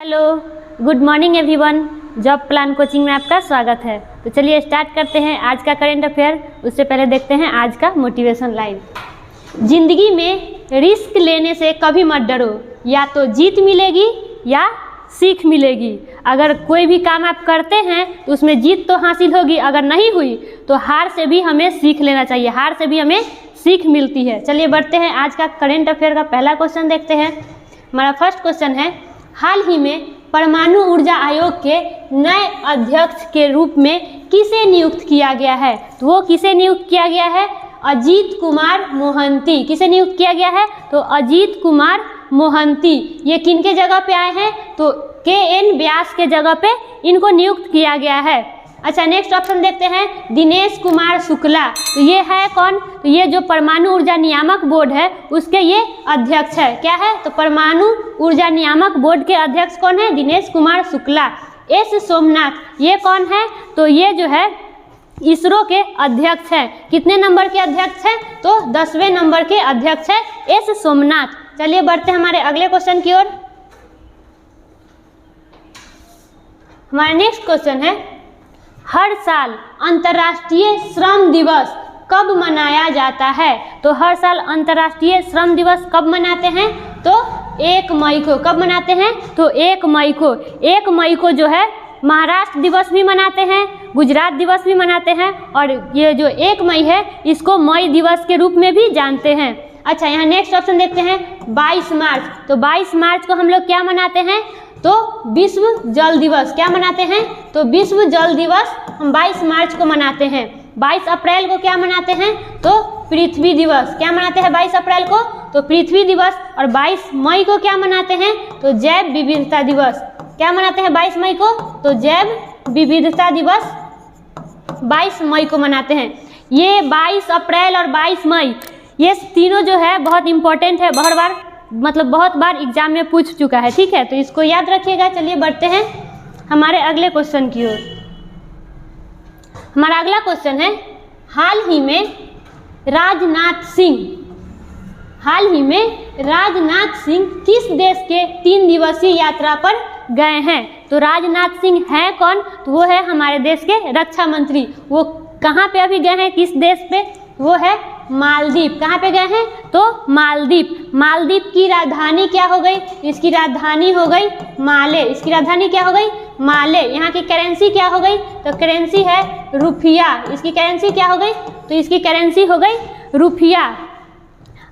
Hello, good morning everyone. Job plan coaching में आपका स्वागत है। तो चलिए स्टार्ट करते हैं आज का करंट अफेयर। उससे पहले देखते हैं आज का मोटिवेशन लाइन। जिंदगी में रिस्क लेने से कभी मत डरो, या तो जीत मिलेगी या सीख मिलेगी। अगर कोई भी काम आप करते हैं तो उसमें जीत तो हासिल होगी, अगर नहीं हुई तो हार से भी हमें सीख लेना चाहिए, हार से भी हमें सीख मिलती है। चलिए बढ़ते हैं आज का करंट अफेयर का पहला क्वेश्चन देखते हैं। हमारा फर्स्ट क्वेश्चन है, हाल ही में परमाणु ऊर्जा आयोग के नए अध्यक्ष के रूप में किसे नियुक्त किया गया है? तो वो किसे नियुक्त किया गया है? अजीत कुमार मोहंती। किसे नियुक्त किया गया है? तो अजीत कुमार मोहंती। ये किनके जगह पे आए हैं? तो KN व्यास के जगह पे इनको नियुक्त किया गया है। अच्छा, नेक्स्ट ऑप्शन देखते हैं, दिनेश कुमार शुक्ला। तो ये है कौन? तो ये जो परमाणु ऊर्जा नियामक बोर्ड है उसके ये अध्यक्ष है। क्या है? तो परमाणु ऊर्जा नियामक बोर्ड के अध्यक्ष कौन है? दिनेश कुमार शुक्ला। एस सोमनाथ, ये कौन है? तो ये जो है इसरो के अध्यक्ष हैं। कितने नंबर के अध्यक्ष हैं? तो 10वें नंबर के अध्यक्ष है एस सोमनाथ। चलिए बढ़ते हैं हमारे अगले क्वेश्चन की ओर। हमारा नेक्स्ट क्वेश्चन है, हर साल अंतर्राष्ट्रीय श्रम दिवस कब मनाया जाता है? तो हर साल अंतर्राष्ट्रीय श्रम दिवस कब मनाते हैं? तो 1 मई को। कब मनाते हैं? तो 1 मई को। 1 मई को जो है महाराष्ट्र दिवस भी मनाते हैं, गुजरात दिवस भी मनाते हैं, और ये जो 1 मई है इसको मई दिवस के रूप में भी जानते हैं। अच्छा, यहाँ नेक्स्ट ऑप्शन देखते हैं, 22 मार्च। तो 22 मार्च को हम लोग क्या मनाते हैं? तो विश्व जल दिवस। क्या मनाते हैं? तो विश्व जल दिवस हम 22 मार्च को मनाते हैं। 22 अप्रैल को क्या मनाते हैं? तो पृथ्वी दिवस। क्या मनाते हैं 22 अप्रैल को? तो पृथ्वी दिवस। और 22 मई को क्या मनाते हैं? तो जैव विविधता दिवस। क्या मनाते हैं 22 मई को? तो जैव विविधता दिवस 22 मई को मनाते हैं। ये 22 अप्रैल और 22 मई ये तीनों जो है बहुत इंपॉर्टेंट है, बहुत बार एग्जाम में पूछ चुका है। ठीक है, तो इसको याद रखिएगा। चलिए बढ़ते हैं हमारे अगले क्वेश्चन की ओर। हमारा अगला क्वेश्चन है, हाल ही में राजनाथ सिंह किस देश के 3 दिवसीय यात्रा पर गए हैं? तो राजनाथ सिंह हैं कौन? तो वो है हमारे देश के रक्षा मंत्री। वो कहाँ पे अभी गए हैं, किस देश पे? वो है मालदीव। कहाँ पे गए हैं? तो मालदीव। मालदीव की राजधानी क्या हो गई? इसकी राजधानी हो गई माले। इसकी राजधानी क्या हो गई? माले। यहाँ की करेंसी क्या हो गई? तो करेंसी है रुपया। इसकी करेंसी क्या हो गई? तो इसकी करेंसी हो गई रुपया।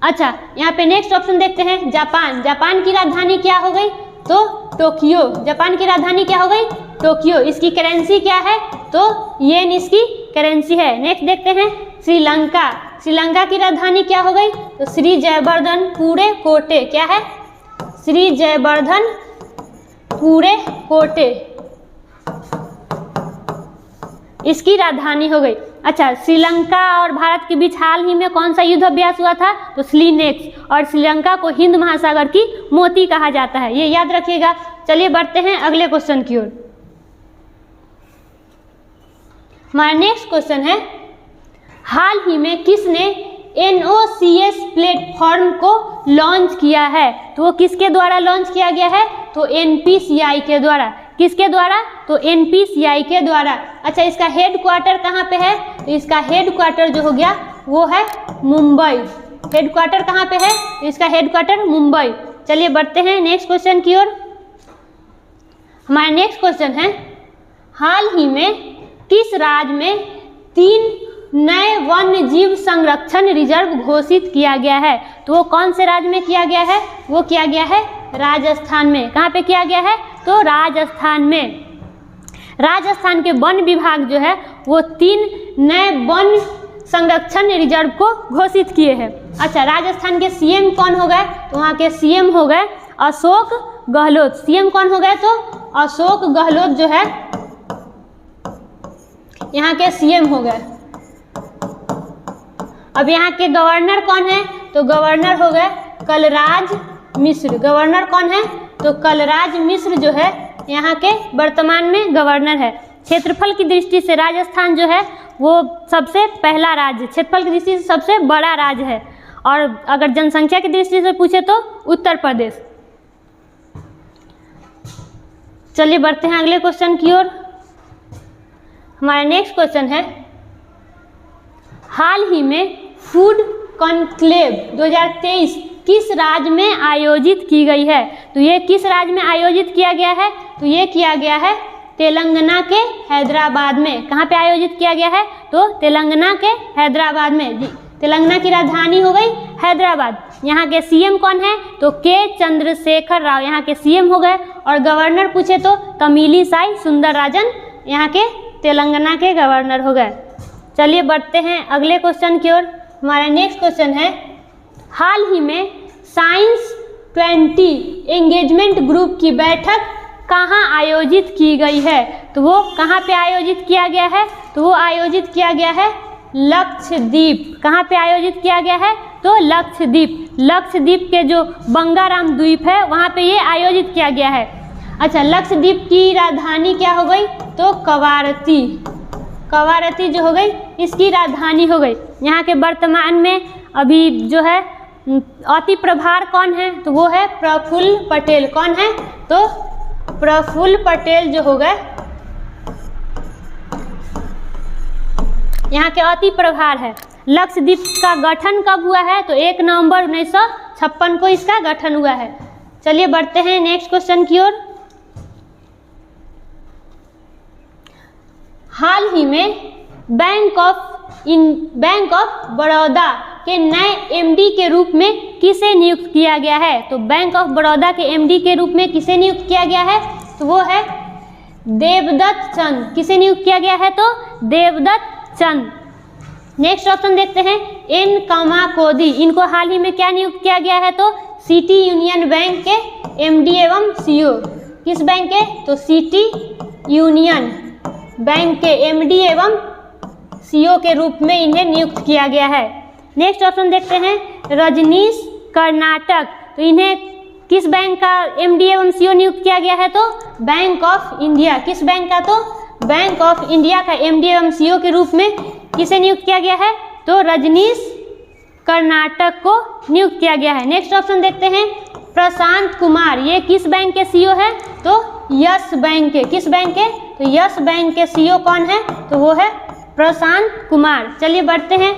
अच्छा, यहाँ पे नेक्स्ट ऑप्शन देखते हैं, जापान। जापान की राजधानी क्या हो गई? तो टोक्यो। जापान की राजधानी क्या हो गई? टोक्यो। इसकी करेंसी क्या है? तो येन इसकी करेंसी है। नेक्स्ट देखते हैं, श्रीलंका। श्रीलंका की राजधानी क्या हो गई? तो श्री जयवर्धन पूरे कोटे। क्या है? श्री जयवर्धन पूरे कोटे इसकी राजधानी हो गई। अच्छा, श्रीलंका और भारत के बीच हाल ही में कौन सा युद्ध अभ्यास हुआ था? तो स्लीनेक्स। और श्रीलंका को हिंद महासागर की मोती कहा जाता है, ये याद रखिएगा। चलिए बढ़ते हैं अगले क्वेश्चन की ओर। हमारा नेक्स्ट क्वेश्चन है, हाल ही में किसने NOCS प्लेटफॉर्म को लॉन्च किया है? तो वो किसके द्वारा लॉन्च किया गया है? तो NPCI के द्वारा। किसके द्वारा? तो NPCI के द्वारा। अच्छा, इसका हेड क्वार्टर कहाँ पे है? तो इसका हेड क्वार्टर जो हो गया वो है मुंबई। हेड क्वार्टर कहाँ पे है? तो इसका हेड क्वार्टर मुंबई। चलिए बढ़ते हैं नेक्स्ट क्वेश्चन की ओर। हमारा नेक्स्ट क्वेश्चन है, हाल ही में किस राज्य में 3 नए वन्य जीव संरक्षण रिजर्व घोषित किया गया है? तो वो कौन से राज्य में किया गया है? वो किया गया है राजस्थान में। कहाँ पे किया गया है? तो राजस्थान में। राजस्थान के वन विभाग जो है वो 3 नए वन संरक्षण रिजर्व को घोषित किए हैं। अच्छा, राजस्थान के CM कौन हो गए? तो वहाँ के CM हो गए अशोक गहलोत। CM कौन हो गए? तो अशोक गहलोत जो है यहाँ के CM हो गए। अब यहाँ के गवर्नर कौन है? तो गवर्नर हो गए कलराज मिश्र। गवर्नर कौन है? तो कलराज मिश्र जो है यहाँ के वर्तमान में गवर्नर है। क्षेत्रफल की दृष्टि से राजस्थान जो है वो सबसे पहला राज्य, क्षेत्रफल की दृष्टि से सबसे बड़ा राज्य है। और अगर जनसंख्या की दृष्टि से पूछे तो उत्तर प्रदेश। चलिए बढ़ते हैं अगले क्वेश्चन की ओर। हमारा नेक्स्ट क्वेश्चन है, हाल ही में फूड कॉन्क्लेव 2023 किस राज्य में आयोजित की गई है? तो ये किस राज्य में आयोजित किया गया है? तो ये किया गया है तेलंगाना के हैदराबाद में। कहाँ पे आयोजित किया गया है? तो तेलंगाना के हैदराबाद में। जी, तेलंगाना की राजधानी हो गई हैदराबाद। यहाँ के सीएम कौन है? तो के चंद्रशेखर राव यहाँ के सीएम हो गए। और गवर्नर पूछे तो तमिलिसाई सुंदरराजन यहाँ के तेलंगाना के गवर्नर हो गए। चलिए बढ़ते हैं अगले क्वेश्चन की ओर। हमारा नेक्स्ट क्वेश्चन है, हाल ही में साइंस 20 एंगेजमेंट ग्रुप की बैठक कहाँ आयोजित की गई है? तो वो कहाँ पे आयोजित किया गया है? तो वो आयोजित किया गया है लक्षद्वीप। कहाँ पे आयोजित किया गया है? तो लक्षद्वीप। लक्षद्वीप के जो बंगाराम द्वीप है वहाँ पे ये आयोजित किया गया है। अच्छा, लक्षद्वीप की राजधानी क्या हो गई? तो कवारती। कवारती जो हो गई इसकी राजधानी हो गई। यहाँ के वर्तमान में अभी जो है अति प्रभार कौन है? तो वो है प्रफुल्ल पटेल। कौन है? तो प्रफुल्ल पटेल जो हो गए यहाँ के अति प्रभार है। लक्षद्वीप का गठन कब हुआ है? तो 1 नवंबर 1956 को इसका गठन हुआ है। चलिए बढ़ते हैं नेक्स्ट क्वेश्चन की ओर। हाल ही में बैंक ऑफ बड़ौदा के नए एमडी के रूप में किसे नियुक्त किया गया है? तो बैंक ऑफ बड़ौदा के एमडी के रूप में किसे नियुक्त किया गया है? तो वो है देवदत्त चंद। किसे नियुक्त किया गया है? तो देवदत्त चंद। नेक्स्ट ऑप्शन देखते हैं, एन कामाकोदी। इनको हाल ही में क्या नियुक्त किया गया है? तो सिटी यूनियन बैंक के एमडी एवं सीईओ। किस बैंक के? तो सिटी यूनियन बैंक के एमडी एवं सीईओ के रूप में इन्हें नियुक्त किया गया है। नेक्स्ट ऑप्शन देखते हैं, रजनीश कर्नाटक। तो इन्हें किस बैंक का एमडी एवं सीईओ नियुक्त किया गया है? तो बैंक ऑफ इंडिया। किस बैंक का? तो बैंक ऑफ इंडिया का एमडी एवं सीईओ के रूप में किसे नियुक्त किया गया है? तो रजनीश कर्नाटक को नियुक्त किया गया है। नेक्स्ट ऑप्शन देखते हैं, प्रशांत कुमार। ये किस बैंक के सीईओ है? तो यस बैंक के। किस बैंक के? तो यस बैंक के सीईओ कौन है? तो वो है प्रशांत कुमार। चलिए बढ़ते हैं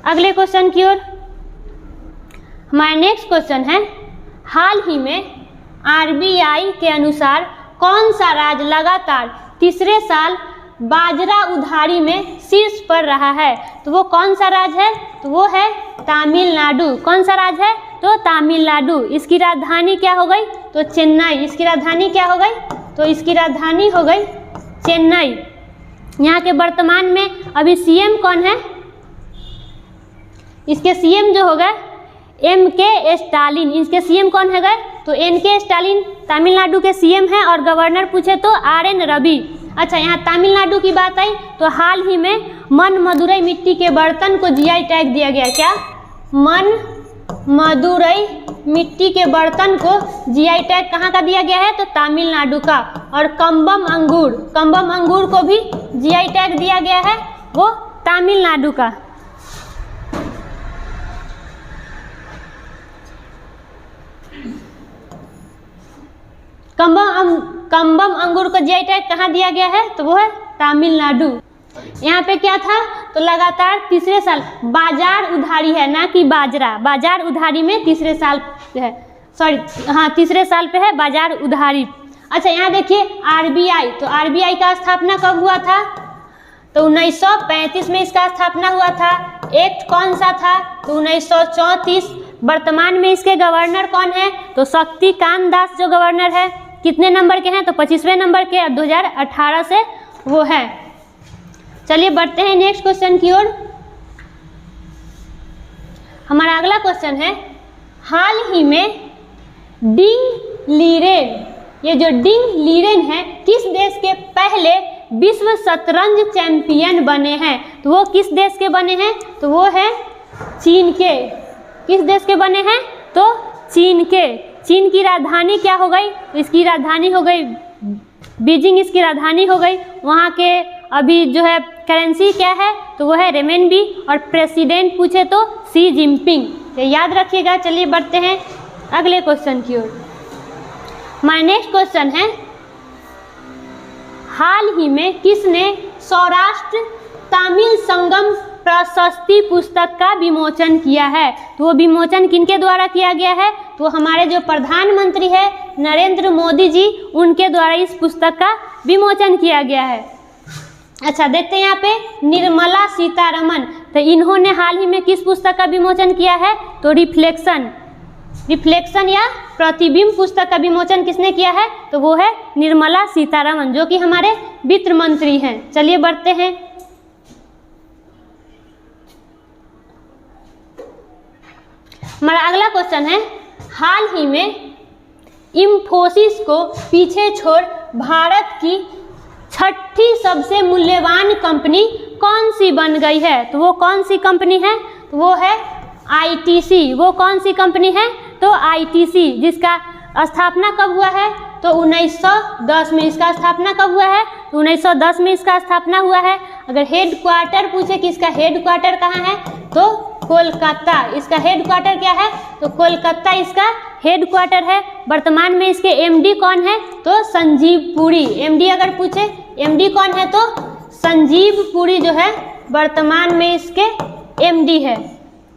अगले क्वेश्चन की ओर। हमारा नेक्स्ट क्वेश्चन है, हाल ही में आरबीआई के अनुसार कौन सा राज्य लगातार तीसरे साल बाजरा उधारी में शीर्ष पर रहा है? तो वो कौन सा राज्य है? तो वो है तमिलनाडु। कौन सा राज्य है? तो तमिलनाडु। इसकी राजधानी क्या हो गई? तो चेन्नई। इसकी राजधानी क्या हो गई? तो इसकी राजधानी हो गई चेन्नई। यहाँ के वर्तमान में अभी सीएम कौन है? इसके सीएम जो हो गए MK स्टालिन। इसके सीएम कौन है गए? तो NK स्टालिन तमिलनाडु के सीएम हैं। और गवर्नर पूछे तो RN रवि। अच्छा, यहाँ तमिलनाडु की बात आई तो हाल ही में मन मदुरई मिट्टी के बर्तन को जीआई टैग दिया गया। क्या? मन मदुरई मिट्टी के बर्तन को जीआई टैग कहाँ का दिया गया है? तो तमिलनाडु का। और कम्बम अंगूर को भी जीआई टैग दिया गया है, वो तमिलनाडु का। कम्बम अंगूर को जीआई टैग कहाँ दिया गया है? तो वो है तमिलनाडु। यहाँ पे क्या था? तो लगातार तीसरे साल बाजार उधारी है, ना कि बाजरा। बाजार उधारी में तीसरे साल है, तीसरे साल पे है बाजार उधारी। अच्छा, यहाँ देखिए आरबीआई। तो आरबीआई का स्थापना कब हुआ था? तो 1935 में इसका स्थापना हुआ था। एक्ट कौन सा था? तो 1934। वर्तमान में इसके गवर्नर कौन है? तो शक्तिकांत दास जो गवर्नर है। कितने नंबर के हैं? तो 25वें नंबर के। अब 2018 से वो है। चलिए बढ़ते हैं नेक्स्ट क्वेश्चन की ओर। हमारा अगला क्वेश्चन है, हाल ही में डिंग लीरेन, ये जो डिंग लीरेन है किस देश के पहले विश्व शतरंज चैंपियन बने हैं? तो वो किस देश के बने हैं? तो वो है चीन के। किस देश के बने हैं? तो चीन के। चीन की राजधानी क्या हो गई? तो इसकी राजधानी हो गई बीजिंग। इसकी राजधानी हो गई। वहाँ के अभी जो है करेंसी क्या है? तो वो है रेमेनबी। और प्रेसिडेंट पूछे तो शी जिनपिंग। ये याद रखिएगा। चलिए बढ़ते हैं अगले क्वेश्चन की ओर। हमारा नेक्स्ट क्वेश्चन है, हाल ही में किसने सौराष्ट्र तमिल संगम प्रशस्ति पुस्तक का विमोचन किया है? तो वो विमोचन किनके द्वारा किया गया है? तो हमारे जो प्रधानमंत्री है नरेंद्र मोदी जी, उनके द्वारा इस पुस्तक का विमोचन किया गया है। अच्छा, देखते हैं यहाँ पे निर्मला सीतारमण, तो इन्होंने हाल ही में किस पुस्तक का विमोचन किया है? तो रिफ्लेक्शन या प्रतिबिंब पुस्तक का विमोचन किसने किया है? तो वो है निर्मला सीतारमण, जो कि हमारे वित्त मंत्री हैं। चलिए बढ़ते हैं। हमारा अगला क्वेश्चन है, हाल ही में इंफोसिस को पीछे छोड़ भारत की छठी सबसे मूल्यवान कंपनी कौन सी बन गई है? तो वो कौन सी कंपनी है? तो वो है आईटीसी। वो कौन सी कंपनी है? तो आईटीसी, जिसका स्थापना कब हुआ है? तो 1910 में। इसका स्थापना कब हुआ है? तो 1910 में इसका स्थापना हुआ है। अगर हेड क्वार्टर पूछे कि इसका हेड क्वार्टर कहाँ है, तो कोलकाता। इसका हेड क्वार्टर क्या है? तो कोलकाता इसका हेड क्वार्टर है। वर्तमान में इसके एमडी कौन है? तो संजीव पुरी। एमडी अगर पूछे एमडी कौन है, तो संजीव पुरी जो है वर्तमान में इसके एमडी है।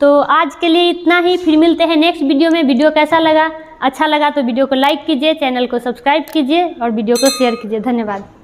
तो आज के लिए इतना ही, फिर मिलते हैं नेक्स्ट वीडियो में। वीडियो कैसा लगा? अच्छा लगा तो वीडियो को लाइक कीजिए, चैनल को सब्सक्राइब कीजिए और वीडियो को शेयर कीजिए। धन्यवाद।